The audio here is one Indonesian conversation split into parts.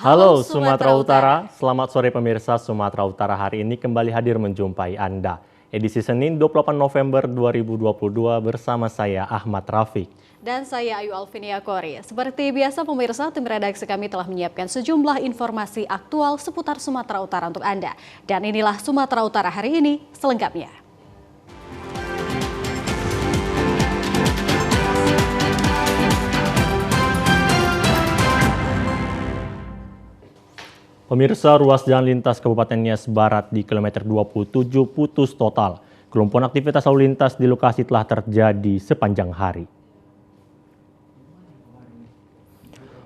Halo Sumatera Utara, selamat sore pemirsa Sumatera Utara. Hari ini kembali hadir menjumpai Anda. Edisi Senin 28 November 2022 bersama saya Ahmad Rafiq. Dan saya Ayu Alvinia Kori. Seperti biasa pemirsa, tim redaksi kami telah menyiapkan sejumlah informasi aktual seputar Sumatera Utara untuk Anda. Dan inilah Sumatera Utara hari ini selengkapnya. Pemirsa, ruas jalan lintas Kabupaten Nias Barat di kilometer 27 putus total. Kelumpuhan aktivitas lalu lintas di lokasi telah terjadi sepanjang hari.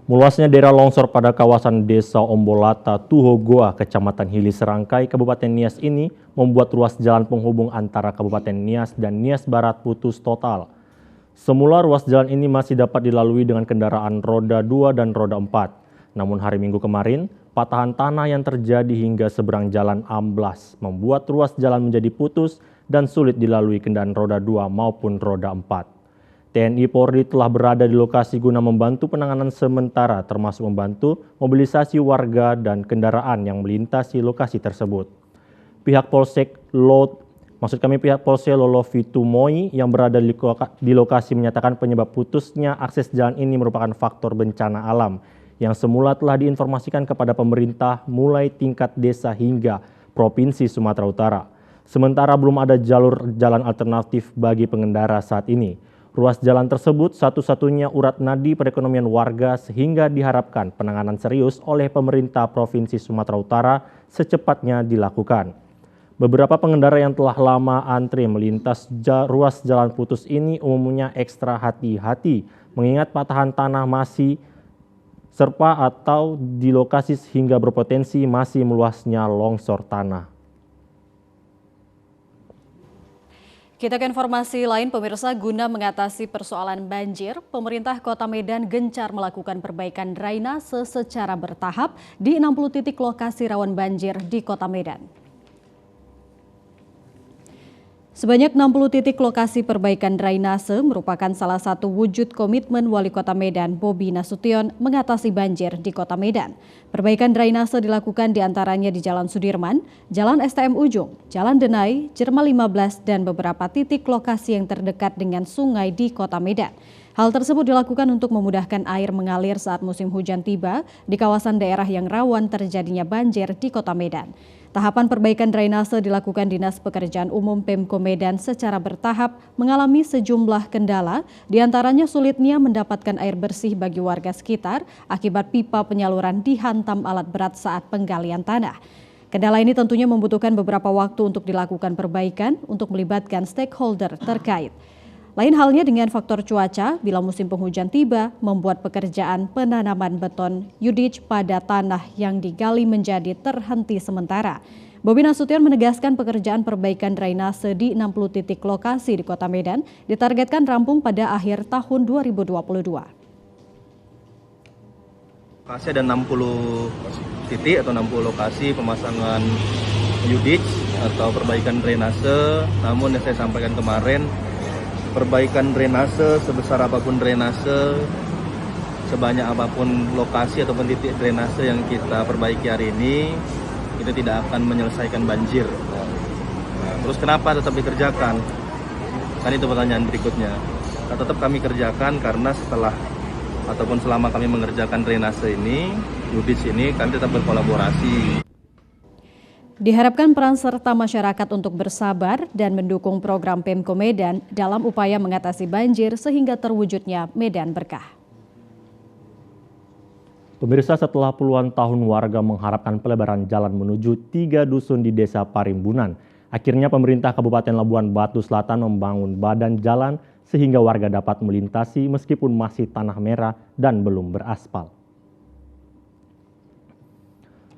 Meluasnya daerah longsor pada kawasan Desa Ombolata, Tuhogoa, Kecamatan Hili Serangkai, Kabupaten Nias ini membuat ruas jalan penghubung antara Kabupaten Nias dan Nias Barat putus total. Semula ruas jalan ini masih dapat dilalui dengan kendaraan roda 2 dan roda 4. Namun hari Minggu kemarin, patahan tanah yang terjadi hingga seberang jalan amblas membuat ruas jalan menjadi putus dan sulit dilalui kendaraan roda 2 maupun roda 4. TNI Polri telah berada di lokasi guna membantu penanganan sementara termasuk membantu mobilisasi warga dan kendaraan yang melintasi lokasi tersebut. Pihak Polsek Lolo Fitumoy yang berada di lokasi menyatakan penyebab putusnya akses jalan ini merupakan faktor bencana alam yang semula telah diinformasikan kepada pemerintah mulai tingkat desa hingga Provinsi Sumatera Utara. Sementara belum ada jalur jalan alternatif bagi pengendara saat ini. Ruas jalan tersebut satu-satunya urat nadi perekonomian warga sehingga diharapkan penanganan serius oleh pemerintah Provinsi Sumatera Utara secepatnya dilakukan. Beberapa pengendara yang telah lama antri melintas ruas jalan putus ini umumnya ekstra hati-hati mengingat patahan tanah masih serpa atau di lokasi hingga berpotensi masih meluasnya longsor tanah. Kita ke informasi lain pemirsa, guna mengatasi persoalan banjir, pemerintah Kota Medan gencar melakukan perbaikan drainase secara bertahap di 60 titik lokasi rawan banjir di Kota Medan. Sebanyak 60 titik lokasi perbaikan drainase merupakan salah satu wujud komitmen Wali Kota Medan Bobi Nasution mengatasi banjir di Kota Medan. Perbaikan drainase dilakukan diantaranya di Jalan Sudirman, Jalan STM Ujung, Jalan Denai, Jerman 15 dan beberapa titik lokasi yang terdekat dengan sungai di Kota Medan. Hal tersebut dilakukan untuk memudahkan air mengalir saat musim hujan tiba di kawasan daerah yang rawan terjadinya banjir di Kota Medan. Tahapan perbaikan drainase dilakukan Dinas Pekerjaan Umum Pemko Medan secara bertahap mengalami sejumlah kendala, diantaranya sulitnya mendapatkan air bersih bagi warga sekitar akibat pipa penyaluran dihantam alat berat saat penggalian tanah. Kendala ini tentunya membutuhkan beberapa waktu untuk dilakukan perbaikan untuk melibatkan stakeholder terkait. Lain halnya dengan faktor cuaca, bila musim penghujan tiba, membuat pekerjaan penanaman beton Yudich pada tanah yang digali menjadi terhenti sementara. Bobi Nasution menegaskan pekerjaan perbaikan drainase di 60 titik lokasi di Kota Medan ditargetkan rampung pada akhir tahun 2022. Lokasi ada 60 titik atau 60 lokasi pemasangan Yudich atau perbaikan drainase, namun yang saya sampaikan kemarin, perbaikan drainase sebesar apapun drainase, sebanyak apapun lokasi ataupun titik drainase yang kita perbaiki hari ini, itu tidak akan menyelesaikan banjir. Nah, terus kenapa tetap dikerjakan? Kan itu pertanyaan berikutnya. Nah, tetap kami kerjakan karena setelah ataupun selama kami mengerjakan drainase ini, Yudich ini, kami tetap berkolaborasi. Diharapkan peran serta masyarakat untuk bersabar dan mendukung program Pemko Medan dalam upaya mengatasi banjir sehingga terwujudnya Medan Berkah. Pemirsa, setelah puluhan tahun warga mengharapkan pelebaran jalan menuju 3 dusun di Desa Parimbunan, akhirnya pemerintah Kabupaten Labuan Batu Selatan membangun badan jalan sehingga warga dapat melintasi meskipun masih tanah merah dan belum beraspal.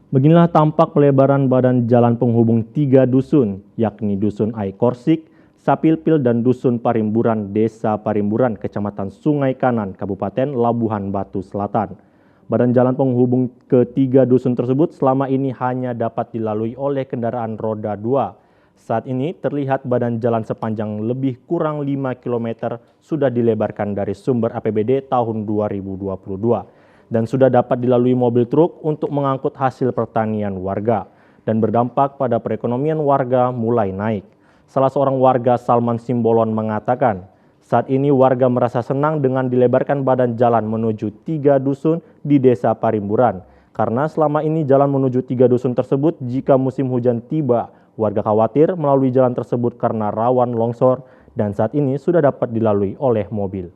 Beginilah tampak pelebaran badan jalan penghubung 3 dusun, yakni Dusun Ai Korsik, Sapilpil dan Dusun Parimburan, Desa Parimburan, Kecamatan Sungai Kanan, Kabupaten Labuhan Batu Selatan. Badan jalan penghubung ke-3 dusun tersebut selama ini hanya dapat dilalui oleh kendaraan roda 2. Saat ini terlihat badan jalan sepanjang lebih kurang 5 km sudah dilebarkan dari sumber APBD tahun 2022. dan sudah dapat dilalui mobil truk untuk mengangkut hasil pertanian warga dan berdampak pada perekonomian warga mulai naik. Salah seorang warga, Salman Simbolon, mengatakan, saat ini warga merasa senang dengan dilebarkan badan jalan menuju 3 dusun di Desa Parimburan. Karena selama ini jalan menuju 3 dusun tersebut jika musim hujan tiba, warga khawatir melalui jalan tersebut karena rawan longsor dan saat ini sudah dapat dilalui oleh mobil.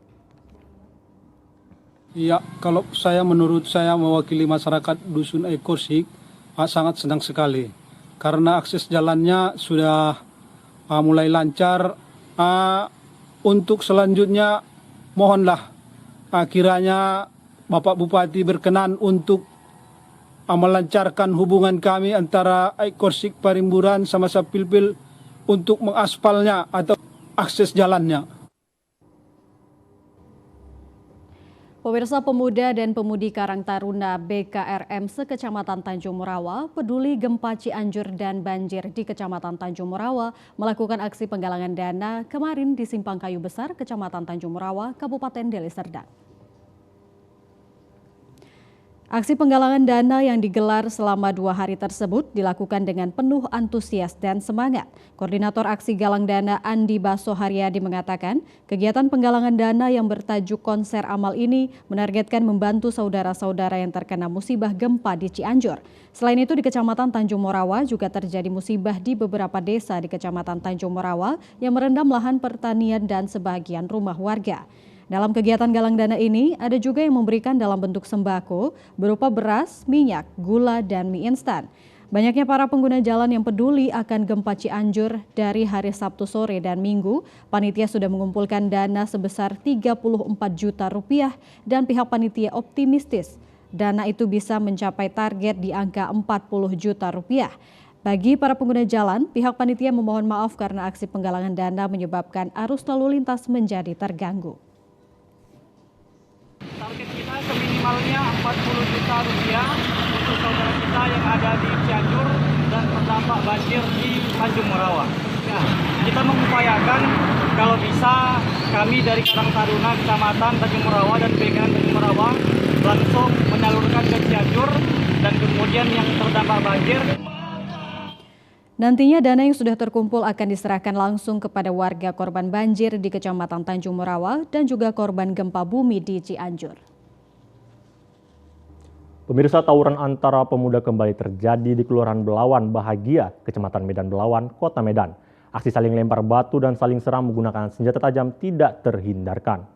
Iya, kalau menurut saya mewakili masyarakat Dusun Ekorsik, sangat senang sekali. Karena akses jalannya sudah mulai lancar. Untuk selanjutnya mohonlah kiranya Bapak Bupati berkenan untuk melancarkan hubungan kami antara Ekorsik Parimburan sama Sapilpil untuk mengaspalnya atau akses jalannya. Pemirsa, pemuda dan pemudi Karang Taruna BKRM se-Kecamatan Tanjung Morawa peduli gempa Cianjur dan banjir di Kecamatan Tanjung Morawa melakukan aksi penggalangan dana kemarin di Simpang Kayu Besar, Kecamatan Tanjung Morawa, Kabupaten Deli Serdang. Aksi penggalangan dana yang digelar selama 2 hari tersebut dilakukan dengan penuh antusias dan semangat. Koordinator aksi galang dana Andi Baso Haryadi mengatakan, kegiatan penggalangan dana yang bertajuk Konser Amal ini menargetkan membantu saudara-saudara yang terkena musibah gempa di Cianjur. Selain itu di Kecamatan Tanjung Morawa juga terjadi musibah di beberapa desa di Kecamatan Tanjung Morawa yang merendam lahan pertanian dan sebagian rumah warga. Dalam kegiatan galang dana ini, ada juga yang memberikan dalam bentuk sembako berupa beras, minyak, gula, dan mie instan. Banyaknya para pengguna jalan yang peduli akan gempa Cianjur dari hari Sabtu sore dan Minggu, panitia sudah mengumpulkan dana sebesar 34 juta rupiah dan pihak panitia optimistis dana itu bisa mencapai target di angka 40 juta rupiah. Bagi para pengguna jalan, pihak panitia memohon maaf karena aksi penggalangan dana menyebabkan arus lalu lintas menjadi terganggu. Target kita seminimalnya 40 juta rupiah untuk saudara kita yang ada di Cianjur dan terdampak banjir di Tanjung Morawa. Ya, kita mengupayakan kalau bisa kami dari Karang Taruna Kecamatan Tanjung Morawa dan BKN Tanjung Morawa langsung menyalurkan ke Cianjur dan kemudian yang terdampak banjir. Nantinya dana yang sudah terkumpul akan diserahkan langsung kepada warga korban banjir di Kecamatan Tanjung Morawa dan juga korban gempa bumi di Cianjur. Pemirsa, tawuran antara pemuda kembali terjadi di Kelurahan Belawan Bahagia, Kecamatan Medan Belawan, Kota Medan. Aksi saling lempar batu dan saling serang menggunakan senjata tajam tidak terhindarkan.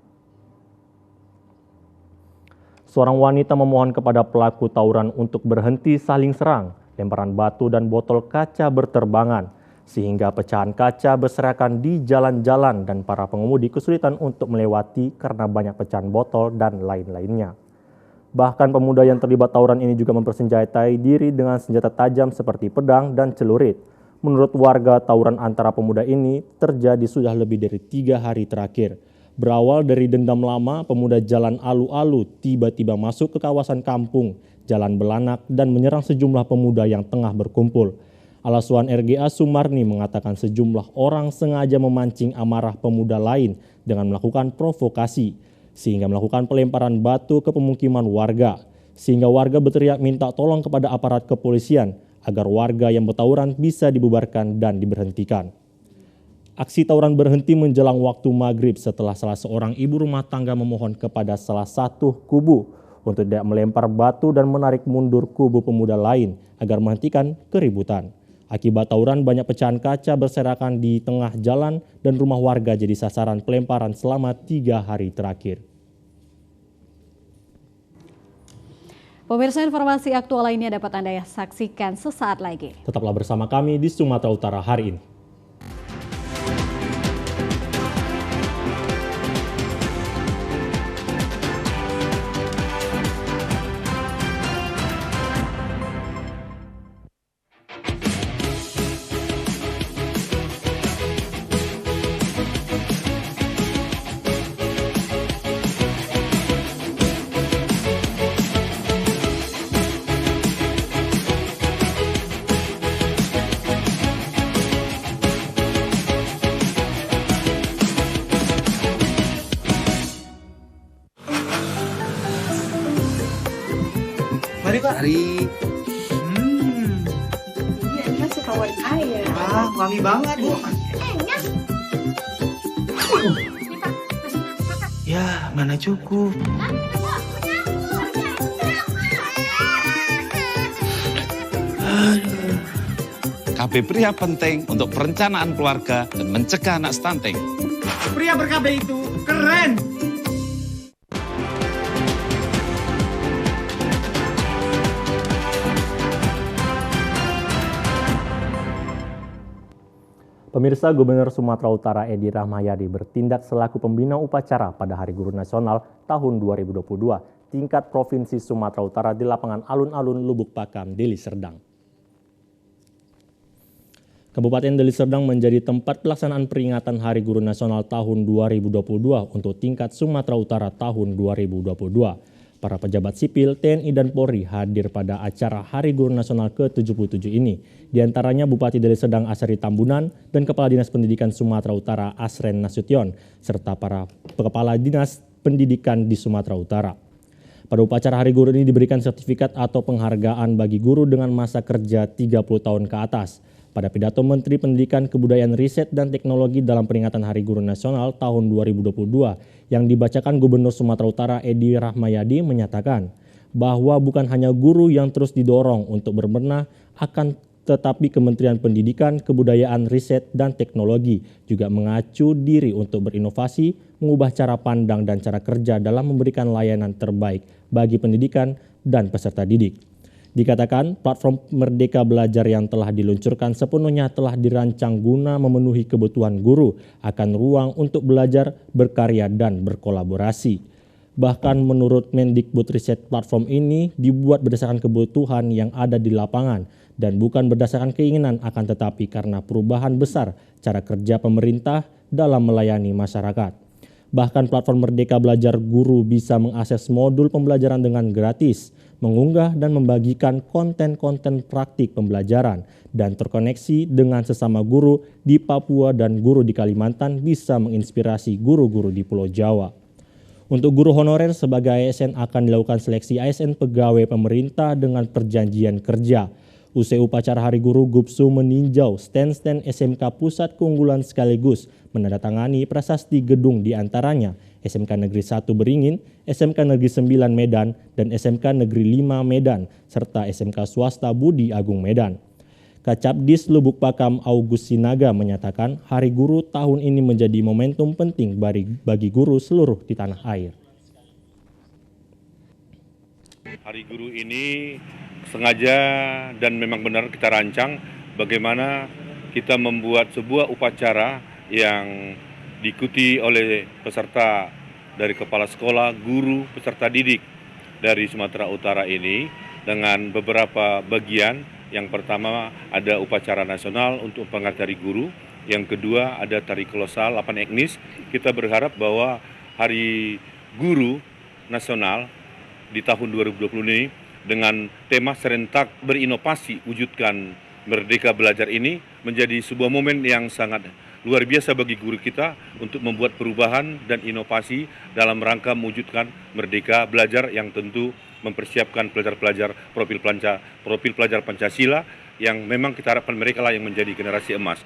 Seorang wanita memohon kepada pelaku tawuran untuk berhenti saling serang. Lemparan batu dan botol kaca berterbangan, sehingga pecahan kaca berserakan di jalan-jalan dan para pengemudi kesulitan untuk melewati karena banyak pecahan botol dan lain-lainnya. Bahkan pemuda yang terlibat tawuran ini juga mempersenjatai diri dengan senjata tajam seperti pedang dan celurit. Menurut warga, tawuran antara pemuda ini terjadi sudah lebih dari 3 hari terakhir. Berawal dari dendam lama, pemuda jalan alu-alu tiba-tiba masuk ke kawasan kampung, Jalan Belanak, dan menyerang sejumlah pemuda yang tengah berkumpul. Alasuan RGA Sumarni mengatakan sejumlah orang sengaja memancing amarah pemuda lain dengan melakukan provokasi, sehingga melakukan pelemparan batu ke pemukiman warga, sehingga warga berteriak minta tolong kepada aparat kepolisian agar warga yang bertawuran bisa dibubarkan dan diberhentikan. Aksi tawuran berhenti menjelang waktu maghrib setelah salah seorang ibu rumah tangga memohon kepada salah satu kubu untuk tidak melempar batu dan menarik mundur kubu pemuda lain agar menghentikan keributan. Akibat tawuran, banyak pecahan kaca berserakan di tengah jalan dan rumah warga jadi sasaran pelemparan selama 3 hari terakhir. Pemirsa, informasi aktual lainnya dapat Anda saksikan sesaat lagi. Tetaplah bersama kami di Sumatera Utara hari ini. Sari. Iya, Enya suka warna air. Wangi banget, Bu. Enya. Ya, mana cukup. KB Pria penting untuk perencanaan keluarga dan mencegah anak stunting. Pria ber-KB itu keren. Pemirsa, Gubernur Sumatera Utara Edi Rahmayadi bertindak selaku pembina upacara pada Hari Guru Nasional tahun 2022 tingkat Provinsi Sumatera Utara di lapangan alun-alun Lubuk Pakam, Deli Serdang. Kabupaten Deli Serdang menjadi tempat pelaksanaan peringatan Hari Guru Nasional tahun 2022 untuk tingkat Sumatera Utara tahun 2022. Para pejabat sipil, TNI dan Polri hadir pada acara Hari Guru Nasional ke-77 ini. Di antaranya Bupati Deli Serdang Asari Tambunan dan Kepala Dinas Pendidikan Sumatera Utara Asren Nasution, serta para Kepala Dinas Pendidikan di Sumatera Utara. Pada upacara Hari Guru ini diberikan sertifikat atau penghargaan bagi guru dengan masa kerja 30 tahun ke atas. Pada pidato Menteri Pendidikan, Kebudayaan, Riset, dan Teknologi dalam peringatan Hari Guru Nasional tahun 2022 yang dibacakan Gubernur Sumatera Utara Edi Rahmayadi menyatakan bahwa bukan hanya guru yang terus didorong untuk berbenah, akan tetapi Kementerian Pendidikan, Kebudayaan, Riset, dan Teknologi juga mengacu diri untuk berinovasi, mengubah cara pandang dan cara kerja dalam memberikan layanan terbaik bagi pendidikan dan peserta didik. Dikatakan platform Merdeka Belajar yang telah diluncurkan sepenuhnya telah dirancang guna memenuhi kebutuhan guru akan ruang untuk belajar, berkarya, dan berkolaborasi. Bahkan menurut Mendikbudristek, platform ini dibuat berdasarkan kebutuhan yang ada di lapangan dan bukan berdasarkan keinginan, akan tetapi karena perubahan besar cara kerja pemerintah dalam melayani masyarakat. Bahkan platform Merdeka Belajar, guru bisa mengakses modul pembelajaran dengan gratis, mengunggah dan membagikan konten-konten praktik pembelajaran, dan terkoneksi dengan sesama guru di Papua dan guru di Kalimantan bisa menginspirasi guru-guru di Pulau Jawa. Untuk guru honorer sebagai ASN akan dilakukan seleksi ASN pegawai pemerintah dengan perjanjian kerja. Usai upacara Hari Guru, Gubsu meninjau stand-stand SMK Pusat Keunggulan sekaligus menandatangani prasasti gedung di antaranya SMK Negeri 1 Beringin, SMK Negeri 9 Medan, dan SMK Negeri 5 Medan, serta SMK Swasta Budi Agung Medan. Kacabdis Lubuk Pakam August Sinaga menyatakan Hari Guru tahun ini menjadi momentum penting bagi guru seluruh di tanah air. Hari Guru ini sengaja dan memang benar kita rancang bagaimana kita membuat sebuah upacara yang diikuti oleh peserta dari kepala sekolah, guru, peserta didik dari Sumatera Utara ini dengan beberapa bagian. Yang pertama ada upacara nasional untuk memperingati Hari Guru, yang kedua ada tari kolosal 8 etnis. Kita berharap bahwa Hari Guru Nasional di tahun 2020 ini dengan tema serentak berinovasi wujudkan Merdeka Belajar ini menjadi sebuah momen yang sangat luar biasa bagi guru kita untuk membuat perubahan dan inovasi dalam rangka mewujudkan Merdeka Belajar yang tentu mempersiapkan pelajar-pelajar profil pelajar Pancasila yang memang kita harapkan mereka lah yang menjadi generasi emas.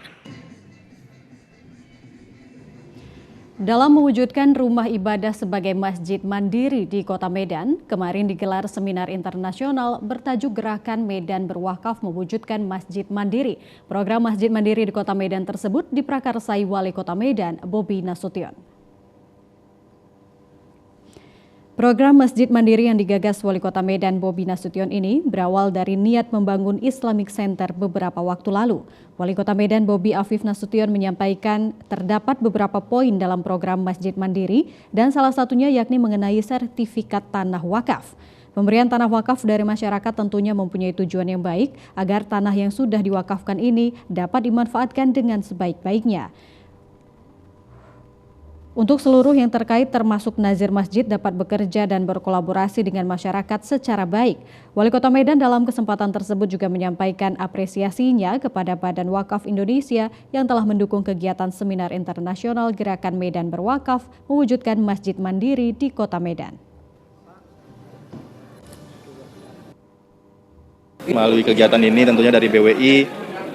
Dalam mewujudkan rumah ibadah sebagai masjid mandiri di Kota Medan, kemarin digelar seminar internasional bertajuk Gerakan Medan Berwakaf Mewujudkan Masjid Mandiri. Program Masjid Mandiri di Kota Medan tersebut diprakarsai Wali Kota Medan, Bobi Nasution. Program Masjid Mandiri yang digagas Wali Kota Medan Bobi Nasution ini berawal dari niat membangun Islamic Center beberapa waktu lalu. Wali Kota Medan Bobi Afif Nasution menyampaikan terdapat beberapa poin dalam program Masjid Mandiri dan salah satunya yakni mengenai sertifikat tanah wakaf. Pemberian tanah wakaf dari masyarakat tentunya mempunyai tujuan yang baik agar tanah yang sudah diwakafkan ini dapat dimanfaatkan dengan sebaik-baiknya. Untuk seluruh yang terkait termasuk nazir masjid dapat bekerja dan berkolaborasi dengan masyarakat secara baik. Wali Kota Medan dalam kesempatan tersebut juga menyampaikan apresiasinya kepada Badan Wakaf Indonesia yang telah mendukung kegiatan seminar internasional Gerakan Medan Berwakaf mewujudkan Masjid Mandiri di Kota Medan. Melalui kegiatan ini tentunya dari BWI,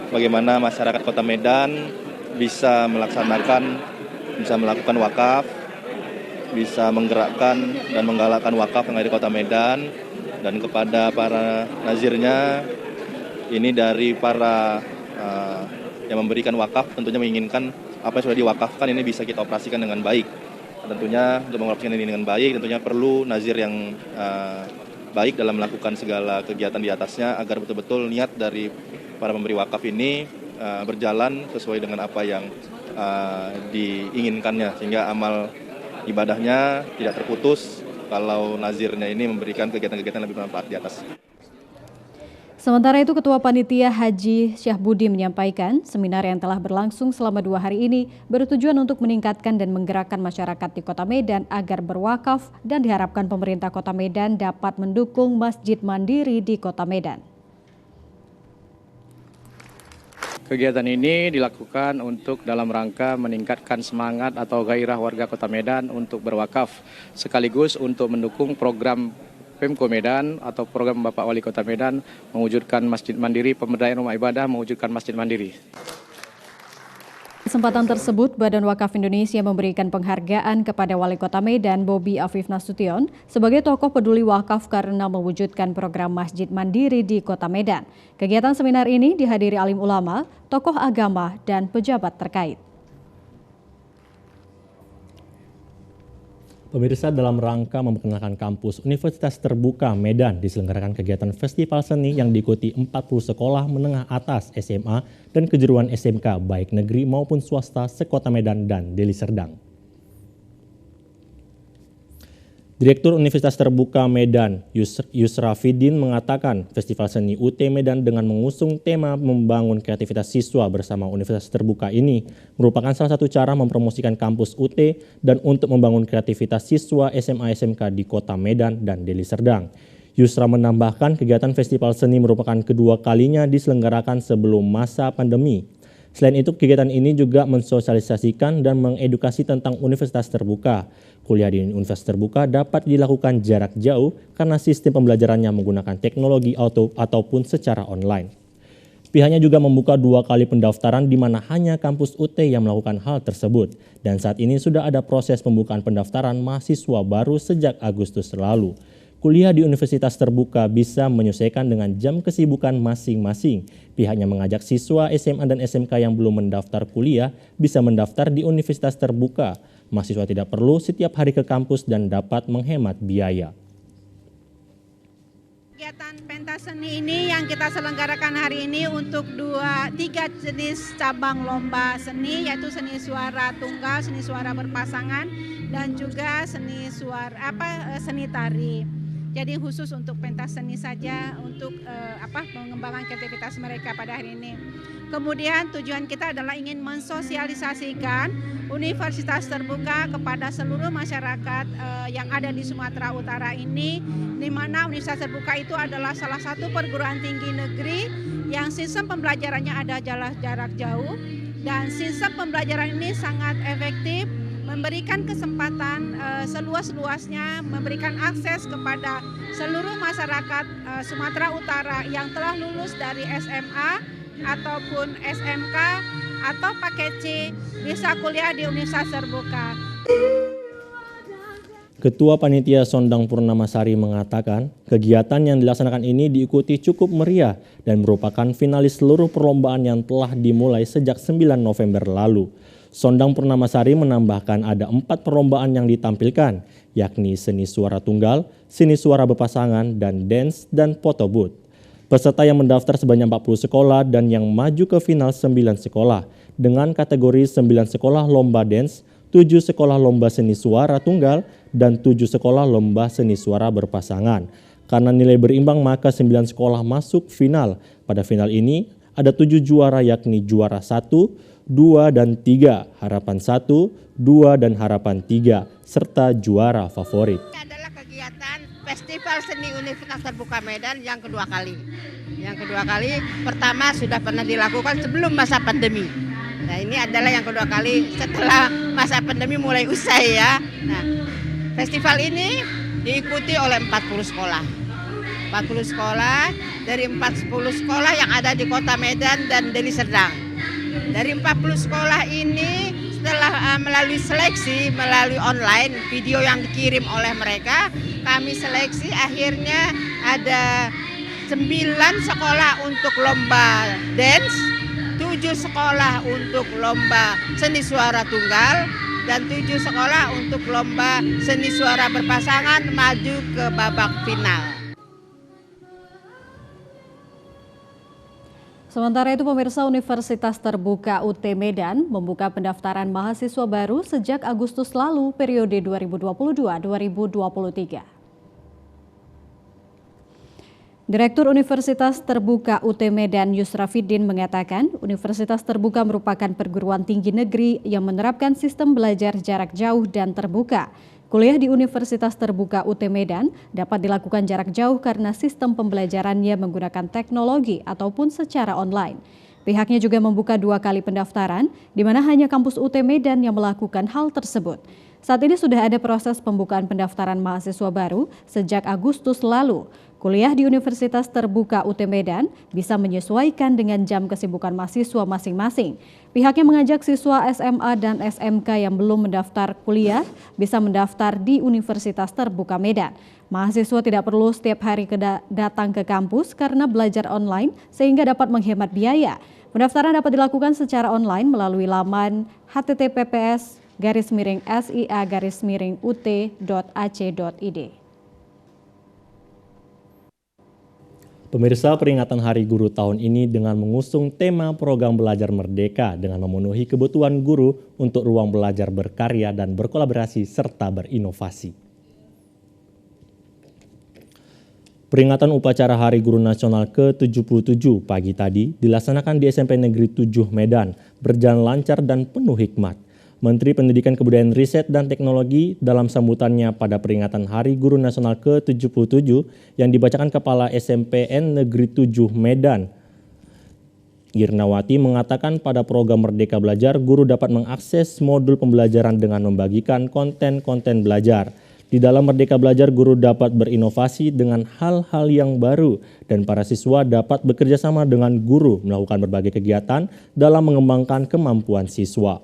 bagaimana masyarakat Kota Medan bisa melakukan wakaf, bisa menggerakkan dan menggalakkan wakaf yang ada di Kota Medan, dan kepada para nazirnya ini dari para yang memberikan wakaf tentunya menginginkan apa yang sudah diwakafkan ini bisa kita operasikan dengan baik. Tentunya untuk mengoperasikan ini dengan baik tentunya perlu nazir yang baik dalam melakukan segala kegiatan di atasnya agar betul-betul niat dari para pemberi wakaf ini berjalan sesuai dengan apa yang diinginkannya, sehingga amal ibadahnya tidak terputus kalau nazirnya ini memberikan kegiatan-kegiatan lebih bermanfaat di atas. Sementara itu, Ketua Panitia Haji Syahbudi menyampaikan seminar yang telah berlangsung selama 2 hari ini bertujuan untuk meningkatkan dan menggerakkan masyarakat di Kota Medan agar berwakaf dan diharapkan pemerintah Kota Medan dapat mendukung Masjid Mandiri di Kota Medan. Kegiatan ini dilakukan untuk dalam rangka meningkatkan semangat atau gairah warga Kota Medan untuk berwakaf, sekaligus untuk mendukung program Pemko Medan atau program Bapak Wali Kota Medan mewujudkan Masjid Mandiri, pemberdayaan rumah ibadah mewujudkan Masjid Mandiri. Kesempatan tersebut, Badan Wakaf Indonesia memberikan penghargaan kepada Wali Kota Medan Bobi Afif Nasution sebagai tokoh peduli wakaf karena mewujudkan program Masjid Mandiri di Kota Medan. Kegiatan seminar ini dihadiri alim ulama, tokoh agama, dan pejabat terkait. Pemirsa, dalam rangka memperkenalkan kampus Universitas Terbuka Medan diselenggarakan kegiatan festival seni yang diikuti 40 sekolah menengah atas SMA dan kejuruan SMK baik negeri maupun swasta sekota Medan dan Deli Serdang. Direktur Universitas Terbuka Medan, Yusrafidin, mengatakan Festival Seni UT Medan dengan mengusung tema membangun kreativitas siswa bersama Universitas Terbuka ini merupakan salah satu cara mempromosikan kampus UT dan untuk membangun kreativitas siswa SMA SMK di Kota Medan dan Deli Serdang. Yusra menambahkan kegiatan Festival Seni merupakan kedua kalinya diselenggarakan sebelum masa pandemi. Selain itu, kegiatan ini juga mensosialisasikan dan mengedukasi tentang Universitas Terbuka. Kuliah di Universitas Terbuka dapat dilakukan jarak jauh karena sistem pembelajarannya menggunakan teknologi ataupun secara online. Pihaknya juga membuka 2 kali pendaftaran di mana hanya kampus UT yang melakukan hal tersebut. Dan saat ini sudah ada proses pembukaan pendaftaran mahasiswa baru sejak Agustus lalu. Kuliah di Universitas Terbuka bisa menyesuaikan dengan jam kesibukan masing-masing. Pihaknya mengajak siswa SMA dan SMK yang belum mendaftar kuliah bisa mendaftar di Universitas Terbuka. Mahasiswa tidak perlu setiap hari ke kampus dan dapat menghemat biaya. Kegiatan pentas seni ini yang kita selenggarakan hari ini untuk 3 jenis cabang lomba seni, yaitu seni suara tunggal, seni suara berpasangan, dan juga seni tari. Jadi khusus untuk pentas seni saja untuk mengembangkan kreativitas mereka pada hari ini. Kemudian tujuan kita adalah ingin mensosialisasikan Universitas Terbuka kepada seluruh masyarakat yang ada di Sumatera Utara ini, di mana Universitas Terbuka itu adalah salah satu perguruan tinggi negeri yang sistem pembelajarannya ada jarak jauh, dan sistem pembelajaran ini sangat efektif, memberikan kesempatan seluas-luasnya, memberikan akses kepada seluruh masyarakat Sumatera Utara yang telah lulus dari SMA ataupun SMK atau paket C bisa kuliah di Universitas Terbuka. Ketua Panitia Sondang Purnamasari mengatakan kegiatan yang dilaksanakan ini diikuti cukup meriah dan merupakan finalis seluruh perlombaan yang telah dimulai sejak 9 November lalu. Sondang Purnamasari menambahkan ada 4 perlombaan yang ditampilkan, yakni seni suara tunggal, seni suara berpasangan, dan dance dan photo booth. Peserta yang mendaftar sebanyak 40 sekolah dan yang maju ke final 9 sekolah. Dengan kategori 9 sekolah lomba dance, 7 sekolah lomba seni suara tunggal, dan 7 sekolah lomba seni suara berpasangan. Karena nilai berimbang maka 9 sekolah masuk final. Pada final ini ada 7 juara, yakni juara 1, 2, dan 3, harapan 1, 2, dan harapan 3, serta juara favorit. Ini adalah kegiatan Festival Seni Universitas Terbuka Medan yang kedua kali. Yang kedua kali, pertama sudah pernah dilakukan sebelum masa pandemi. Nah, ini adalah yang kedua kali setelah masa pandemi mulai usai ya. Nah, festival ini diikuti oleh 40 sekolah. 40 sekolah dari 40 sekolah yang ada di Kota Medan dan Deli Serdang. Dari 40 sekolah ini setelah melalui seleksi, melalui online, video yang dikirim oleh mereka, kami seleksi akhirnya ada 9 sekolah untuk lomba dance, 7 sekolah untuk lomba seni suara tunggal, dan 7 sekolah untuk lomba seni suara berpasangan maju ke babak final. Sementara itu, pemirsa, Universitas Terbuka UT Medan membuka pendaftaran mahasiswa baru sejak Agustus lalu periode 2022-2023. Direktur Universitas Terbuka UT Medan Yusrafiddin mengatakan Universitas Terbuka merupakan perguruan tinggi negeri yang menerapkan sistem belajar jarak jauh dan terbuka. Kuliah di Universitas Terbuka UT Medan dapat dilakukan jarak jauh karena sistem pembelajarannya menggunakan teknologi ataupun secara online. Pihaknya juga membuka 2 kali pendaftaran, di mana hanya kampus UT Medan yang melakukan hal tersebut. Saat ini sudah ada proses pembukaan pendaftaran mahasiswa baru sejak Agustus lalu. Kuliah di Universitas Terbuka UT Medan bisa menyesuaikan dengan jam kesibukan mahasiswa masing-masing. Pihaknya mengajak siswa SMA dan SMK yang belum mendaftar kuliah bisa mendaftar di Universitas Terbuka Medan. Mahasiswa tidak perlu setiap hari datang ke kampus karena belajar online sehingga dapat menghemat biaya. Pendaftaran dapat dilakukan secara online melalui laman https://sia-ut.ac.id. Pemirsa, peringatan Hari Guru tahun ini dengan mengusung tema program belajar merdeka dengan memenuhi kebutuhan guru untuk ruang belajar berkarya dan berkolaborasi serta berinovasi. Peringatan upacara Hari Guru Nasional ke-77 pagi tadi dilaksanakan di SMP Negeri 7 Medan, berjalan lancar dan penuh hikmat. Menteri Pendidikan Kebudayaan Riset dan Teknologi dalam sambutannya pada peringatan Hari Guru Nasional ke-77 yang dibacakan Kepala SMPN Negeri 7 Medan, Irnawati mengatakan pada program Merdeka Belajar, guru dapat mengakses modul pembelajaran dengan membagikan konten-konten belajar. Di dalam Merdeka Belajar, guru dapat berinovasi dengan hal-hal yang baru dan para siswa dapat bekerja sama dengan guru melakukan berbagai kegiatan dalam mengembangkan kemampuan siswa.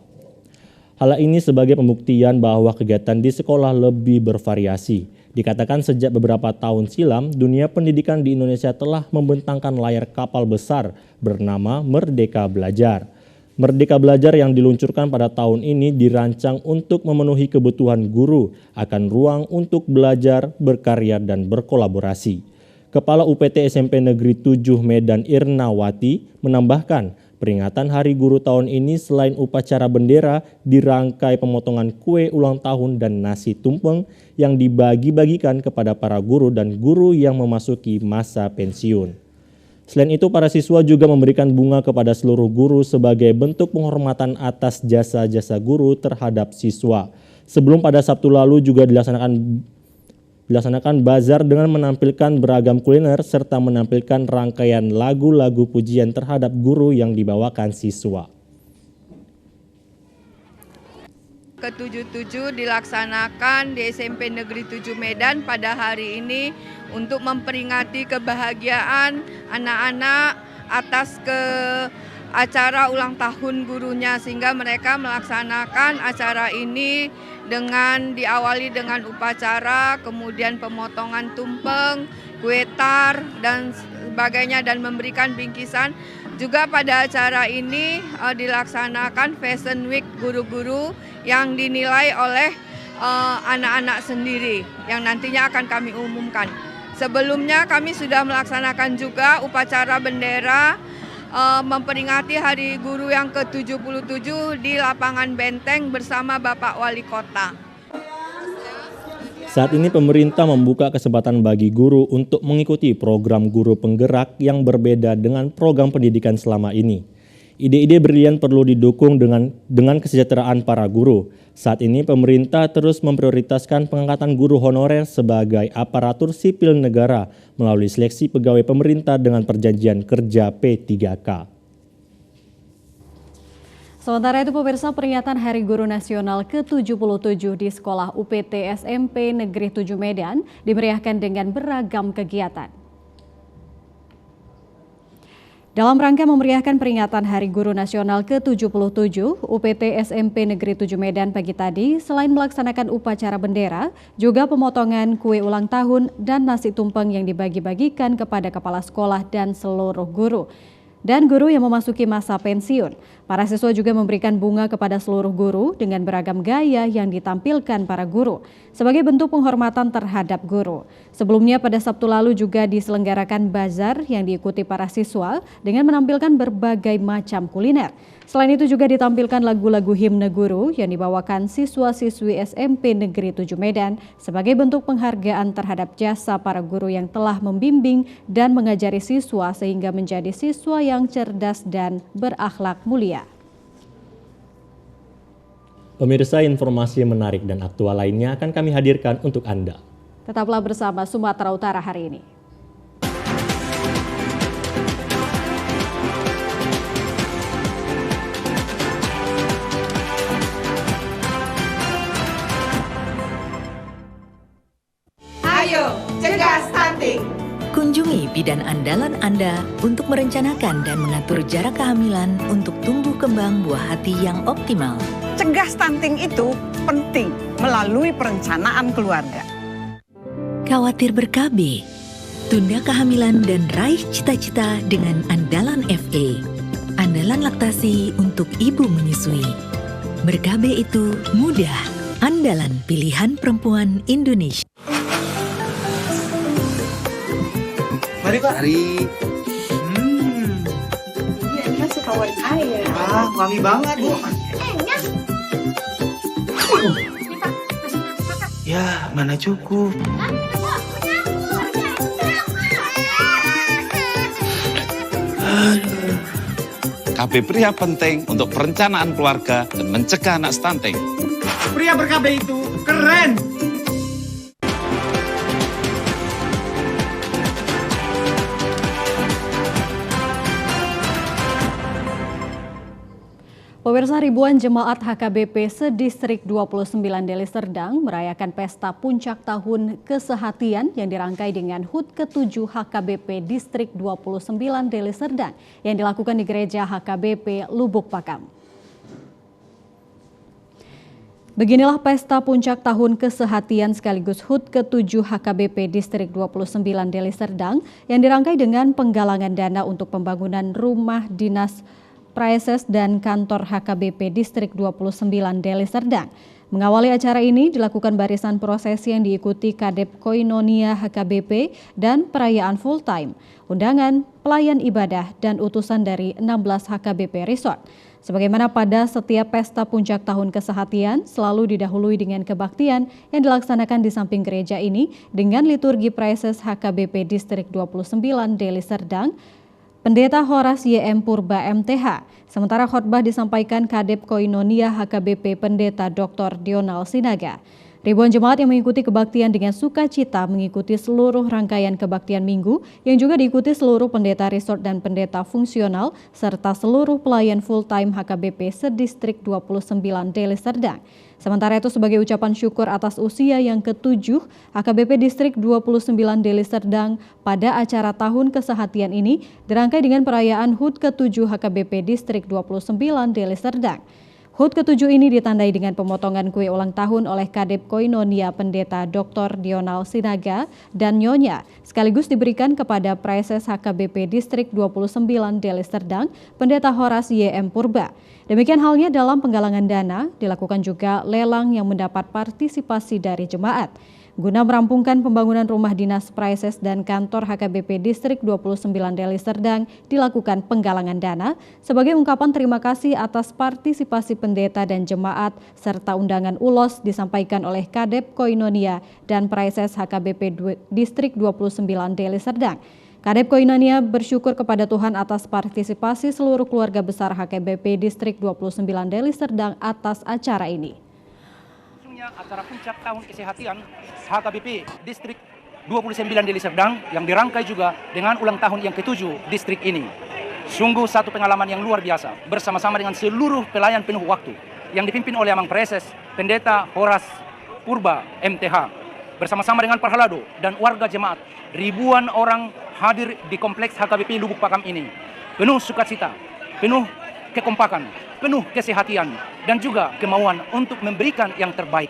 Hal ini sebagai pembuktian bahwa kegiatan di sekolah lebih bervariasi. Dikatakan sejak beberapa tahun silam, dunia pendidikan di Indonesia telah membentangkan layar kapal besar bernama Merdeka Belajar. Merdeka Belajar yang diluncurkan pada tahun ini dirancang untuk memenuhi kebutuhan guru akan ruang untuk belajar, berkarya, dan berkolaborasi. Kepala UPT SMP Negeri 7 Medan Irnawati menambahkan, peringatan Hari Guru tahun ini selain upacara bendera, dirangkai pemotongan kue ulang tahun dan nasi tumpeng yang dibagi-bagikan kepada para guru dan guru yang memasuki masa pensiun. Selain itu, para siswa juga memberikan bunga kepada seluruh guru sebagai bentuk penghormatan atas jasa-jasa guru terhadap siswa. Sebelum pada Sabtu lalu juga dilaksanakan bazar dengan menampilkan beragam kuliner serta menampilkan rangkaian lagu-lagu pujian terhadap guru yang dibawakan siswa. Ke-77 dilaksanakan di SMP Negeri 7 Medan pada hari ini untuk memperingati kebahagiaan anak-anak atas acara ulang tahun gurunya, sehingga mereka melaksanakan acara ini dengan diawali dengan upacara, kemudian pemotongan tumpeng, kue tar dan sebagainya, dan memberikan bingkisan. Juga pada acara ini dilaksanakan Fashion Week guru-guru yang dinilai oleh anak-anak sendiri yang nantinya akan kami umumkan. Sebelumnya kami sudah melaksanakan juga upacara bendera memperingati Hari Guru yang ke-77 di lapangan Benteng bersama Bapak Wali Kota. Saat ini pemerintah membuka kesempatan bagi guru untuk mengikuti program guru penggerak yang berbeda dengan program pendidikan selama ini. Ide-ide brilian perlu didukung dengan kesejahteraan para guru. Saat ini pemerintah terus memprioritaskan pengangkatan guru honorer sebagai aparatur sipil negara melalui seleksi pegawai pemerintah dengan perjanjian kerja P3K. Sementara itu, pemirsa, peringatan Hari Guru Nasional ke-77 di Sekolah UPT SMP Negeri 7 Medan dimeriahkan dengan beragam kegiatan. Dalam rangka memeriahkan peringatan Hari Guru Nasional ke-77, UPT SMP Negeri 7 Medan pagi tadi selain melaksanakan upacara bendera, juga pemotongan kue ulang tahun dan nasi tumpeng yang dibagi-bagikan kepada kepala sekolah dan seluruh guru. Dan guru yang memasuki masa pensiun. Para siswa juga memberikan bunga kepada seluruh guru dengan beragam gaya yang ditampilkan para guru sebagai bentuk penghormatan terhadap guru. Sebelumnya pada Sabtu lalu juga diselenggarakan bazar yang diikuti para siswa dengan menampilkan berbagai macam kuliner. Selain itu juga ditampilkan lagu-lagu himne guru yang dibawakan siswa-siswi SMP Negeri 7 Medan sebagai bentuk penghargaan terhadap jasa para guru yang telah membimbing dan mengajari siswa sehingga menjadi siswa yang cerdas dan berakhlak mulia. Pemirsa, informasi menarik dan aktual lainnya akan kami hadirkan untuk Anda. Tetaplah bersama Sumatera Utara hari ini. Ayo, cegah stunting. Kunjungi bidan andalan Anda untuk merencanakan dan mengatur jarak kehamilan untuk tumbuh kembang buah hati yang optimal. Cegah stunting itu penting melalui perencanaan keluarga. Khawatir ber-KB, tunda kehamilan dan raih cita-cita dengan Andalan FA. Andalan laktasi untuk ibu menyusui. Ber-KB itu mudah. Andalan pilihan perempuan Indonesia. Mari Pak. Mari. Ini masih kawan air. Wangi banget Bu. Ya, mana cukup. KB pria penting untuk perencanaan keluarga dan mencegah anak stunting. Pria ber-KB itu keren. Pemirsa, ribuan jemaat HKBP sedistrik 29 Deli Serdang merayakan pesta puncak tahun kesehatian yang dirangkai dengan HUT ke-7 HKBP Distrik 29 Deli Serdang yang dilakukan di Gereja HKBP Lubuk Pakam. Beginilah pesta puncak tahun kesehatian sekaligus HUT ke-7 HKBP Distrik 29 Deli Serdang yang dirangkai dengan penggalangan dana untuk pembangunan rumah dinas Praeses dan kantor HKBP Distrik 29 Deli Serdang. Mengawali acara ini dilakukan barisan prosesi yang diikuti Kadep Koinonia HKBP dan perayaan full time, undangan, pelayan ibadah, dan utusan dari 16 HKBP Resort. Sebagaimana pada setiap pesta puncak tahun kesehatian, selalu didahului dengan kebaktian yang dilaksanakan di samping gereja ini dengan liturgi Praeses HKBP Distrik 29 Deli Serdang, Pendeta Horas YM Purba MTH. Sementara khotbah disampaikan Kadep Koinonia HKBP Pendeta Dr. Dional Sinaga. Ribuan jemaat yang mengikuti kebaktian dengan sukacita mengikuti seluruh rangkaian kebaktian minggu yang juga diikuti seluruh pendeta resort dan pendeta fungsional serta seluruh pelayan full-time HKBP sedistrik 29 Deli Serdang. Sementara itu sebagai ucapan syukur atas usia yang ke-7 HKBP Distrik 29 Deli Serdang pada acara tahun kesehatian ini dirangkai dengan perayaan HUT ke-7 HKBP Distrik 29 Deli Serdang. HUT ke-7 ini ditandai dengan pemotongan kue ulang tahun oleh Kadep Koinonia Pendeta Dr. Dional Sinaga dan Nyonya, sekaligus diberikan kepada Praeses HKBP Distrik 29 Deli Serdang, Pendeta Horas YM Purba. Demikian halnya dalam penggalangan dana, dilakukan juga lelang yang mendapat partisipasi dari jemaat. Guna merampungkan pembangunan rumah dinas Praeses dan kantor HKBP Distrik 29 Deli Serdang dilakukan penggalangan dana sebagai ungkapan terima kasih atas partisipasi pendeta dan jemaat serta undangan ulos disampaikan oleh Kadep Koinonia dan Praeses HKBP Distrik 29 Deli Serdang. Kadep Koinonia bersyukur kepada Tuhan atas partisipasi seluruh keluarga besar HKBP Distrik 29 Deli Serdang atas acara ini. Acara puncak tahun kesehatan HKBP Distrik 29 Deli Serdang yang dirangkai juga dengan ulang tahun yang ke-7 distrik ini. Sungguh satu pengalaman yang luar biasa bersama-sama dengan seluruh pelayan penuh waktu yang dipimpin oleh Amang Praeses Pendeta Horas Purba MTH bersama-sama dengan Parhalado dan warga jemaat. Ribuan orang hadir di kompleks HKBP Lubuk Pakam ini. penuh sukacita, penuh kekompakan, penuh kesehatian, dan juga kemauan untuk memberikan yang terbaik.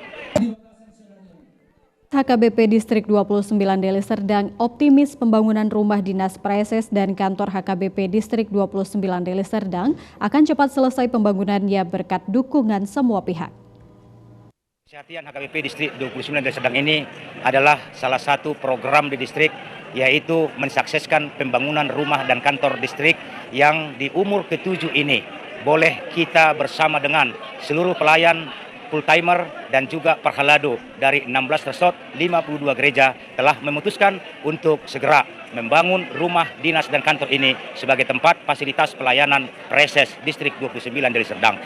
HKBP Distrik 29 Deli Serdang optimis pembangunan rumah dinas Preses dan kantor HKBP Distrik 29 Deli Serdang akan cepat selesai pembangunannya berkat dukungan semua pihak. Kesehatan HKBP Distrik 29 Deli Serdang ini adalah salah satu program di distrik, yaitu mensukseskan pembangunan rumah dan kantor distrik yang di umur ke-7 ini boleh kita bersama dengan seluruh pelayan full timer dan juga perhalado dari 16 resort, 52 gereja telah memutuskan untuk segera membangun rumah dinas dan kantor ini sebagai tempat fasilitas pelayanan Preses Distrik 29 Deli Serdang.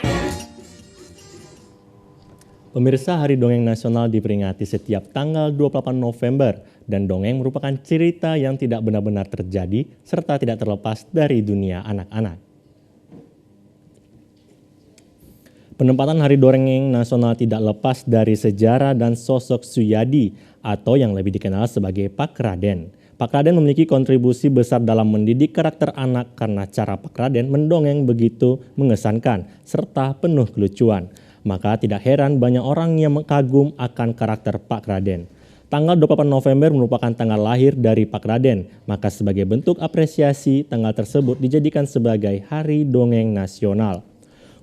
Pemirsa, Hari Dongeng Nasional diperingati setiap tanggal 28 November dan dongeng merupakan cerita yang tidak benar-benar terjadi serta tidak terlepas dari dunia anak-anak. Penempatan Hari Dongeng Nasional tidak lepas dari sejarah dan sosok Suyadi atau yang lebih dikenal sebagai Pak Raden. Pak Raden memiliki kontribusi besar dalam mendidik karakter anak karena cara Pak Raden mendongeng begitu mengesankan serta penuh kelucuan. Maka tidak heran banyak orang yang kagum akan karakter Pak Raden. Tanggal 28 November merupakan tanggal lahir dari Pak Raden, maka sebagai bentuk apresiasi tanggal tersebut dijadikan sebagai Hari Dongeng Nasional.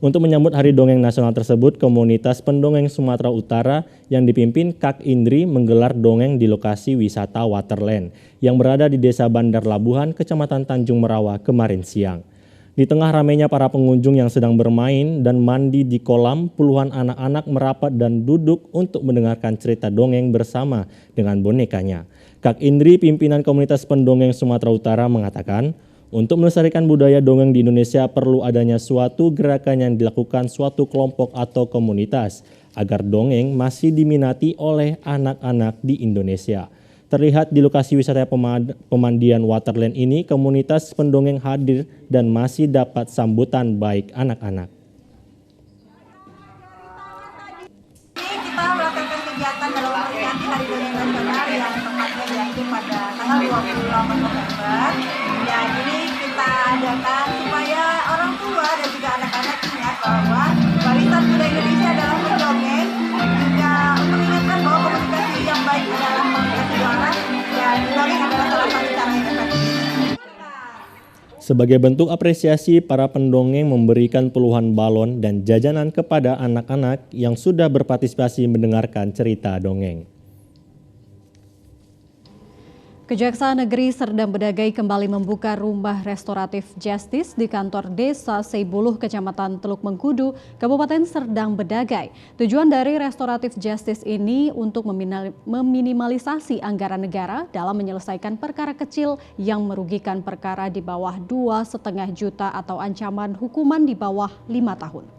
Untuk menyambut Hari Dongeng Nasional tersebut, komunitas pendongeng Sumatera Utara yang dipimpin Kak Indri menggelar dongeng di lokasi wisata Waterland yang berada di Desa Bandar Labuhan, Kecamatan Tanjung Merawa kemarin siang. Di tengah ramainya para pengunjung yang sedang bermain dan mandi di kolam, puluhan anak-anak merapat dan duduk untuk mendengarkan cerita dongeng bersama dengan bonekanya. Kak Indri, pimpinan komunitas pendongeng Sumatera Utara, mengatakan, untuk melestarikan budaya dongeng di Indonesia perlu adanya suatu gerakan yang dilakukan suatu kelompok atau komunitas agar dongeng masih diminati oleh anak-anak di Indonesia. Terlihat di lokasi wisata pemandian Waterland ini, komunitas pendongeng hadir dan masih dapat sambutan baik anak-anak. Kita melakukan kegiatan dalam memperingati Hari Dongeng Nasional yang tepatnya jatuh pada tanggal 28 November. Ya, jadi kita adakan supaya orang tua dan juga anak-anak ingat bahwa warisan budaya Indonesia adalah mendongeng, juga mengingatkan bahwa komunikasi yang baik adalah komunikasi waras dan dongeng adalah salah satu cara yang efektif. Sebagai bentuk apresiasi, para pendongeng memberikan puluhan balon dan jajanan kepada anak-anak yang sudah berpartisipasi mendengarkan cerita dongeng. Kejaksaan Negeri Serdang Bedagai kembali membuka rumah restoratif Justice di kantor Desa Seibuluh, Kecamatan Teluk Mengkudu, Kabupaten Serdang Bedagai. Tujuan dari restoratif Justice ini untuk meminimalisasi anggaran negara dalam menyelesaikan perkara kecil yang merugikan perkara di bawah 2,5 juta atau ancaman hukuman di bawah 5 tahun.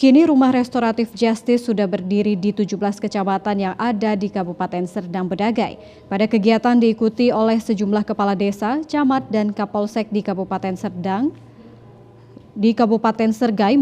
Kini rumah restoratif Justice sudah berdiri di 17 kecamatan yang ada di Kabupaten Serdang Bedagai. Pada kegiatan diikuti oleh sejumlah kepala desa, camat, dan kapolsek di Kabupaten Serdang. Di Kabupaten Sergai,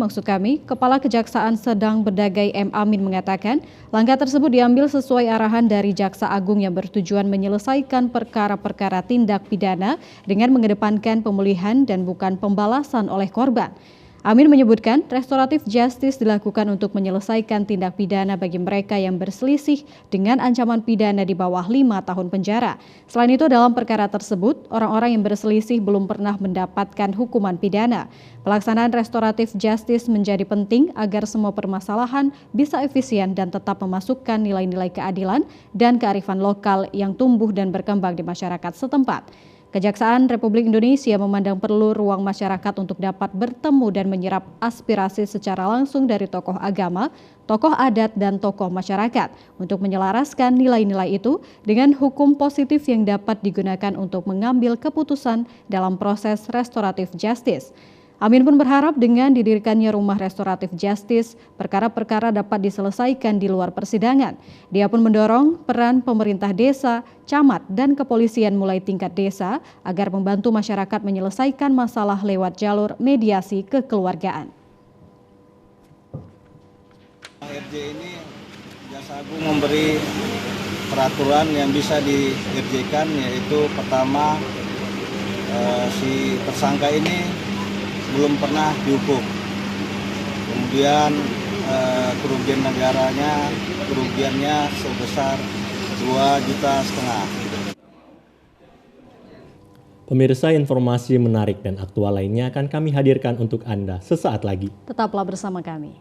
Kepala Kejaksaan Serdang Bedagai M. Amin mengatakan, langkah tersebut diambil sesuai arahan dari Jaksa Agung yang bertujuan menyelesaikan perkara-perkara tindak pidana dengan mengedepankan pemulihan dan bukan pembalasan oleh korban. Amin menyebutkan restoratif justice dilakukan untuk menyelesaikan tindak pidana bagi mereka yang berselisih dengan ancaman pidana di bawah 5 tahun penjara. Selain itu, dalam perkara tersebut, orang-orang yang berselisih belum pernah mendapatkan hukuman pidana. Pelaksanaan restoratif justice menjadi penting agar semua permasalahan bisa efisien dan tetap memasukkan nilai-nilai keadilan dan kearifan lokal yang tumbuh dan berkembang di masyarakat setempat. Kejaksaan Republik Indonesia memandang perlu ruang masyarakat untuk dapat bertemu dan menyerap aspirasi secara langsung dari tokoh agama, tokoh adat, dan tokoh masyarakat untuk menyelaraskan nilai-nilai itu dengan hukum positif yang dapat digunakan untuk mengambil keputusan dalam proses restoratif justice. Amin pun berharap dengan didirikannya rumah restoratif justice, perkara-perkara dapat diselesaikan di luar persidangan. Dia pun mendorong peran pemerintah desa, camat, dan kepolisian mulai tingkat desa agar membantu masyarakat menyelesaikan masalah lewat jalur mediasi kekeluargaan. RJ ini Jaksa Agung memberi peraturan yang bisa di-RJ-kan, yaitu pertama si tersangka ini belum pernah dihukum. Kemudian kerugian kerugiannya sebesar 2,5 juta. Pemirsa, informasi menarik dan aktual lainnya akan kami hadirkan untuk Anda sesaat lagi. Tetaplah bersama kami.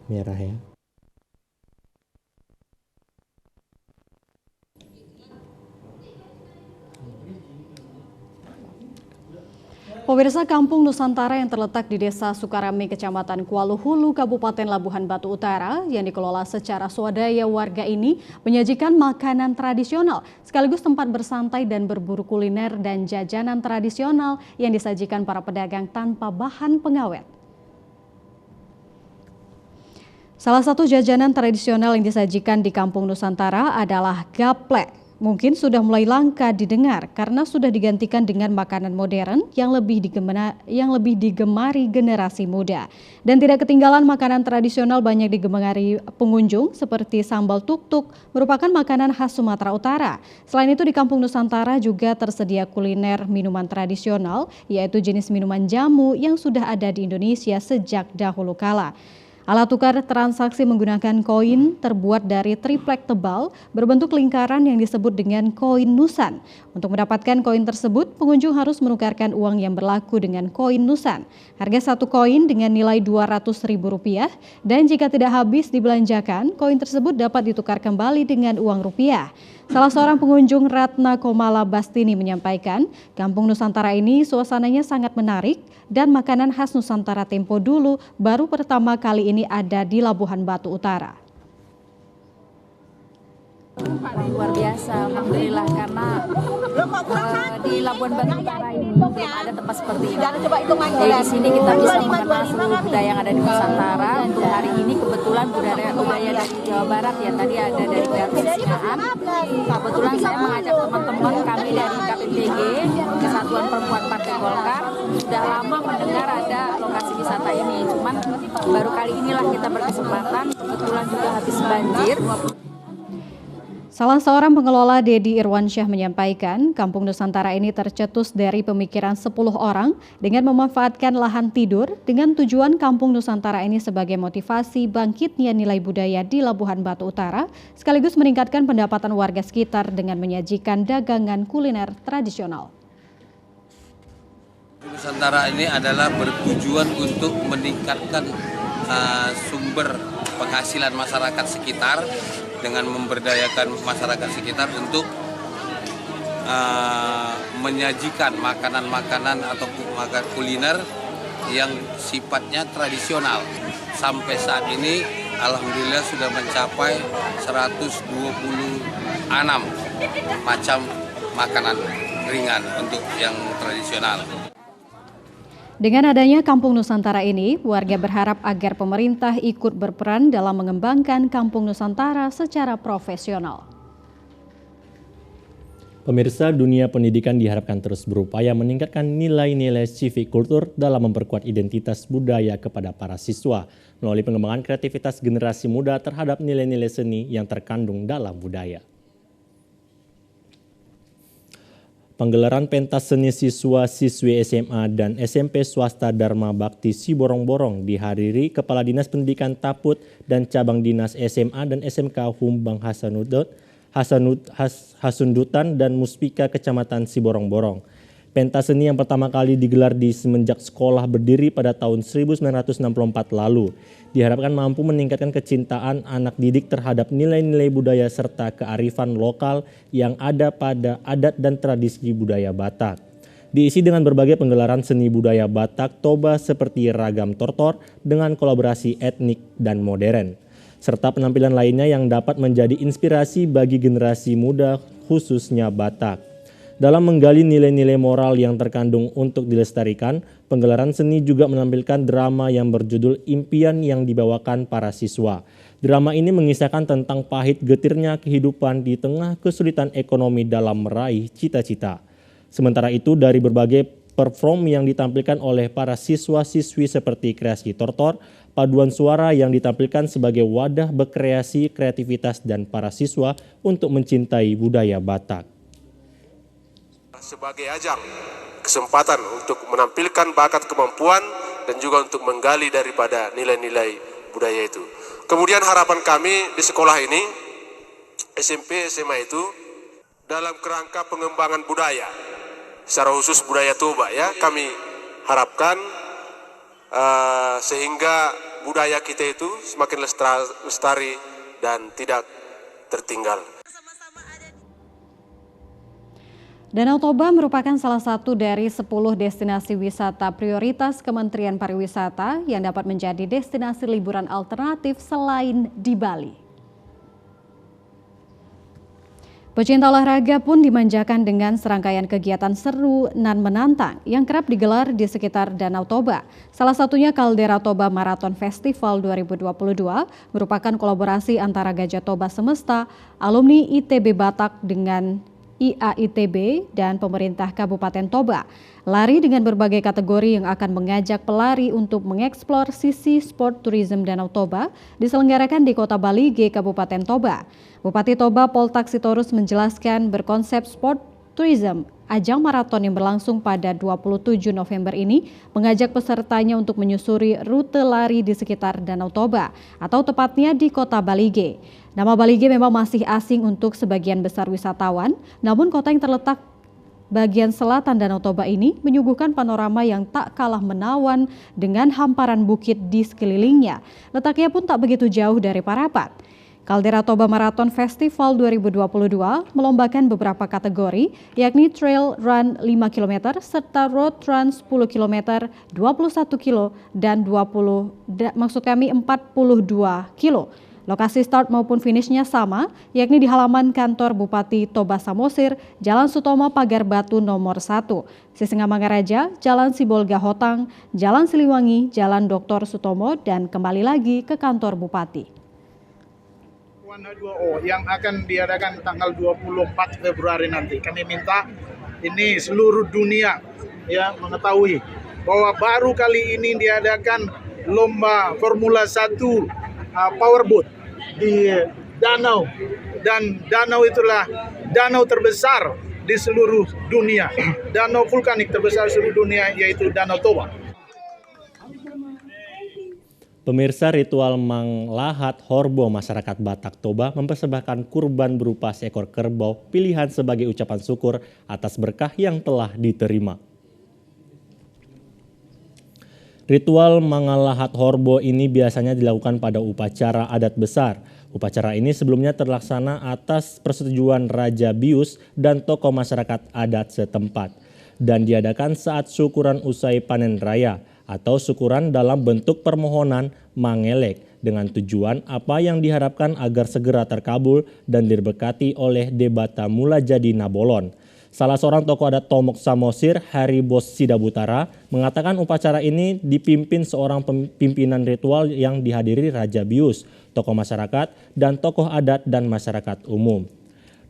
Merah ya. Pemirsa, Kampung Nusantara yang terletak di Desa Sukarame, Kecamatan Kuala Hulu, Kabupaten Labuhan Batu Utara, yang dikelola secara swadaya warga ini menyajikan makanan tradisional, sekaligus tempat bersantai dan berburu kuliner dan jajanan tradisional yang disajikan para pedagang tanpa bahan pengawet. Salah satu jajanan tradisional yang disajikan di Kampung Nusantara adalah gaplek. Mungkin sudah mulai langka didengar karena sudah digantikan dengan makanan modern yang lebih digemari generasi muda. Dan tidak ketinggalan makanan tradisional banyak digemari pengunjung seperti sambal tuk-tuk, merupakan makanan khas Sumatera Utara. Selain itu di Kampung Nusantara juga tersedia kuliner minuman tradisional, yaitu jenis minuman jamu yang sudah ada di Indonesia sejak dahulu kala. Alat tukar transaksi menggunakan koin terbuat dari triplek tebal berbentuk lingkaran yang disebut dengan koin nusan. Untuk mendapatkan koin tersebut, pengunjung harus menukarkan uang yang berlaku dengan koin nusan. Harga satu koin dengan nilai Rp200.000 dan jika tidak habis dibelanjakan, koin tersebut dapat ditukar kembali dengan uang rupiah. Salah seorang pengunjung, Ratna Komala Bastini, menyampaikan, Kampung Nusantara ini suasananya sangat menarik dan makanan khas Nusantara tempo dulu baru pertama kali ini ada di Labuhan Batu Utara. Luar biasa, alhamdulillah, karena di Labuan Batu Utara ini belum ada tempat seperti ini. Jadi di sini kita bisa mengenal seluruh budaya yang ada di Nusantara. Untuk hari ini kebetulan budaya dari Jawa Barat ya, tadi ada dari Garut Singaan. Kebetulan saya mengajak teman-teman kami dari KPPG, Kesatuan Perempuan Partai Golkar, sudah lama mendengar ada lokasi wisata ini. Cuman baru kali inilah kita berkesempatan, kebetulan juga habis banjir. Salah seorang pengelola, Dedi Irwansyah, menyampaikan Kampung Nusantara ini tercetus dari pemikiran 10 orang dengan memanfaatkan lahan tidur dengan tujuan Kampung Nusantara ini sebagai motivasi bangkitnya nilai budaya di Labuhan Batu Utara sekaligus meningkatkan pendapatan warga sekitar dengan menyajikan dagangan kuliner tradisional. Nusantara ini adalah bertujuan untuk meningkatkan sumber penghasilan masyarakat sekitar dengan memberdayakan masyarakat sekitar untuk menyajikan makanan-makanan atau makanan kuliner yang sifatnya tradisional. Sampai saat ini alhamdulillah sudah mencapai 126 macam makanan ringan untuk yang tradisional. Dengan adanya Kampung Nusantara ini, warga berharap agar pemerintah ikut berperan dalam mengembangkan Kampung Nusantara secara profesional. Pemirsa, dunia pendidikan diharapkan terus berupaya meningkatkan nilai-nilai civic kultur dalam memperkuat identitas budaya kepada para siswa melalui pengembangan kreativitas generasi muda terhadap nilai-nilai seni yang terkandung dalam budaya. Penggelaran pentas seni siswa-siswi SMA dan SMP swasta Dharma Bakti Siborong-Borong dihadiri Kepala Dinas Pendidikan Taput dan Cabang Dinas SMA dan SMK Humbang Hasundutan dan Muspika Kecamatan Siborong-Borong. Pentas seni yang pertama kali digelar di semenjak sekolah berdiri pada tahun 1964 lalu. Diharapkan mampu meningkatkan kecintaan anak didik terhadap nilai-nilai budaya serta kearifan lokal yang ada pada adat dan tradisi budaya Batak. Diisi dengan berbagai penggelaran seni budaya Batak Toba seperti ragam tortor dengan kolaborasi etnik dan modern. Serta penampilan lainnya yang dapat menjadi inspirasi bagi generasi muda khususnya Batak. Dalam menggali nilai-nilai moral yang terkandung untuk dilestarikan, penggelaran seni juga menampilkan drama yang berjudul Impian yang dibawakan para siswa. Drama ini mengisahkan tentang pahit getirnya kehidupan di tengah kesulitan ekonomi dalam meraih cita-cita. Sementara itu, dari berbagai perform yang ditampilkan oleh para siswa-siswi seperti kreasi tortor, paduan suara yang ditampilkan sebagai wadah berkreasi kreativitas dan para siswa untuk mencintai budaya Batak. Sebagai ajang kesempatan untuk menampilkan bakat kemampuan dan juga untuk menggali daripada nilai-nilai budaya itu. Kemudian harapan kami di sekolah ini, SMP, SMA itu, dalam kerangka pengembangan budaya, secara khusus budaya Toba ya, kami harapkan sehingga budaya kita itu semakin lestari dan tidak tertinggal. Danau Toba merupakan salah satu dari 10 destinasi wisata prioritas Kementerian Pariwisata yang dapat menjadi destinasi liburan alternatif selain di Bali. Pecinta olahraga pun dimanjakan dengan serangkaian kegiatan seru dan menantang yang kerap digelar di sekitar Danau Toba. Salah satunya Caldera Toba Marathon Festival 2022 merupakan kolaborasi antara Gajah Toba Semesta, alumni ITB Batak dengan IAITB dan pemerintah Kabupaten Toba. Lari dengan berbagai kategori yang akan mengajak pelari untuk mengeksplor sisi sport tourism Danau Toba diselenggarakan di Kota Balige, Kabupaten Toba. Bupati Toba Poltak Sitorus menjelaskan berkonsep sport tourism ajang maraton yang berlangsung pada 27 November ini mengajak pesertanya untuk menyusuri rute lari di sekitar Danau Toba atau tepatnya di Kota Balige. Nama Balige memang masih asing untuk sebagian besar wisatawan, namun kota yang terletak bagian selatan Danau Toba ini menyuguhkan panorama yang tak kalah menawan dengan hamparan bukit di sekelilingnya. Letaknya pun tak begitu jauh dari Parapat. Caldera Toba Marathon Festival 2022 melombakan beberapa kategori, yakni Trail Run 5 km serta Road Run 10 km, 21 km, dan 42 km. Lokasi start maupun finishnya sama, yakni di halaman kantor Bupati Toba Samosir, Jalan Sutomo Pagar Batu nomor 1, Sisingamangaraja, Jalan Sibolga Hotang, Jalan Siliwangi, Jalan Dr. Sutomo, dan kembali lagi ke kantor Bupati. Warna 2O yang akan diadakan tanggal 24 Februari nanti. Kami minta ini seluruh dunia ya mengetahui bahwa baru kali ini diadakan lomba Formula 1 powerboat di danau, dan danau itulah danau terbesar di seluruh dunia, danau vulkanik terbesar di seluruh dunia, yaitu Danau Toba. Pemirsa, ritual Manglahat Horbo masyarakat Batak Toba mempersembahkan kurban berupa seekor kerbau pilihan sebagai ucapan syukur atas berkah yang telah diterima. Ritual Manglahat Horbo ini biasanya dilakukan pada upacara adat besar. Upacara ini sebelumnya terlaksana atas persetujuan Raja Bius dan tokoh masyarakat adat setempat dan diadakan saat syukuran usai panen raya atau syukuran dalam bentuk permohonan mangelek dengan tujuan apa yang diharapkan agar segera terkabul dan diberkati oleh Debata Mula Jadi Nabolon. Salah seorang tokoh adat Tomok Samosir, Haribos Sidabutara, mengatakan upacara ini dipimpin seorang pimpinan ritual yang dihadiri Raja Bius, tokoh masyarakat, dan tokoh adat dan masyarakat umum.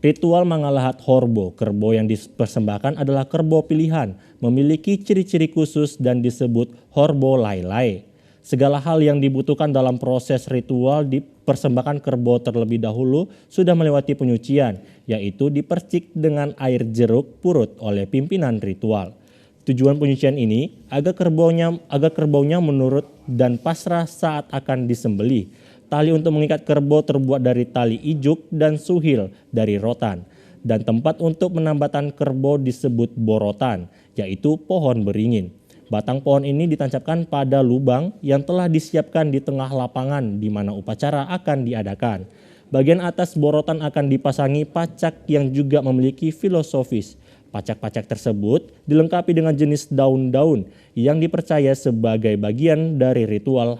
Ritual Manglahat Horbo, kerbau yang dipersembahkan adalah kerbau pilihan, memiliki ciri-ciri khusus dan disebut Horbo Lailai. Segala hal yang dibutuhkan dalam proses ritual dipersembahkan kerbau terlebih dahulu sudah melewati penyucian, yaitu dipercik dengan air jeruk purut oleh pimpinan ritual. Tujuan penyucian ini agar kerbaunya menurut dan pasrah saat akan disembelih. Tali untuk mengikat kerbau terbuat dari tali ijuk dan suhil dari rotan. Dan tempat untuk penambatan kerbau disebut borotan, yaitu pohon beringin. Batang pohon ini ditancapkan pada lubang yang telah disiapkan di tengah lapangan di mana upacara akan diadakan. Bagian atas borotan akan dipasangi pacak yang juga memiliki filosofis. Pacak-pacak tersebut dilengkapi dengan jenis daun-daun yang dipercaya sebagai bagian dari ritual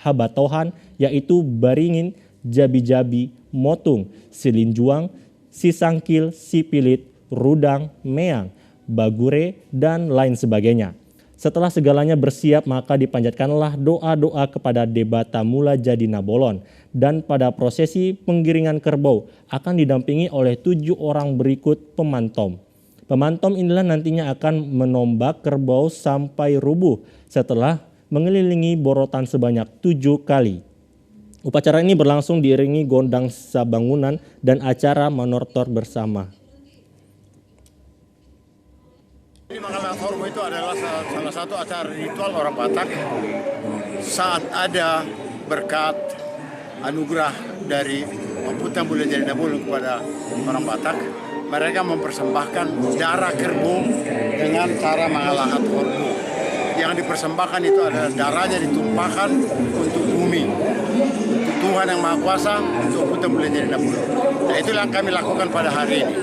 habatohan, yaitu baringin, jabi-jabi, motung, silinjuang, sisangkil, sipilit, rudang, meang, bagure, dan lain sebagainya. Setelah segalanya bersiap, maka dipanjatkanlah doa-doa kepada Debata Mula Jadi Nabolon. Dan pada prosesi penggiringan kerbau akan didampingi oleh 7 orang berikut pemantom. Pemantom inilah nantinya akan menombak kerbau sampai rubuh setelah mengelilingi borotan sebanyak 7 kali. Upacara ini berlangsung diiringi gondang sabangunan dan acara manortor bersama. Makalah Hormo itu adalah salah satu acara ritual orang Batak saat ada berkat anugerah dari Putra Mula Jadi Nabolon kepada orang Batak. Mereka mempersembahkan darah kerbau dengan cara mengalahat Hormo. Yang dipersembahkan itu adalah darahnya ditumpahkan untuk bumi, untuk Tuhan Yang Maha Kuasa, untuk Putra Mula Jadi Nabolon. Nah, itulah yang kami lakukan pada hari ini.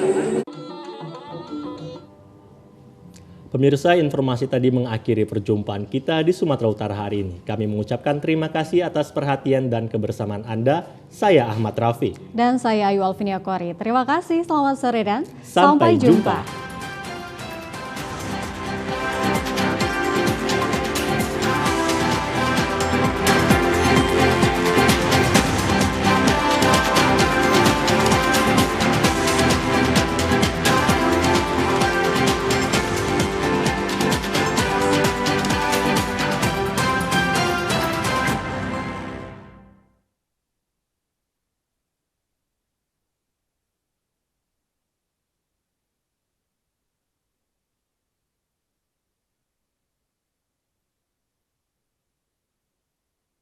Pemirsa, informasi tadi mengakhiri perjumpaan kita di Sumatera Utara hari ini. Kami mengucapkan terima kasih atas perhatian dan kebersamaan Anda. Saya Ahmad Rafi. Dan saya Ayu Alvinia Kori. Terima kasih, selamat sore dan sampai jumpa.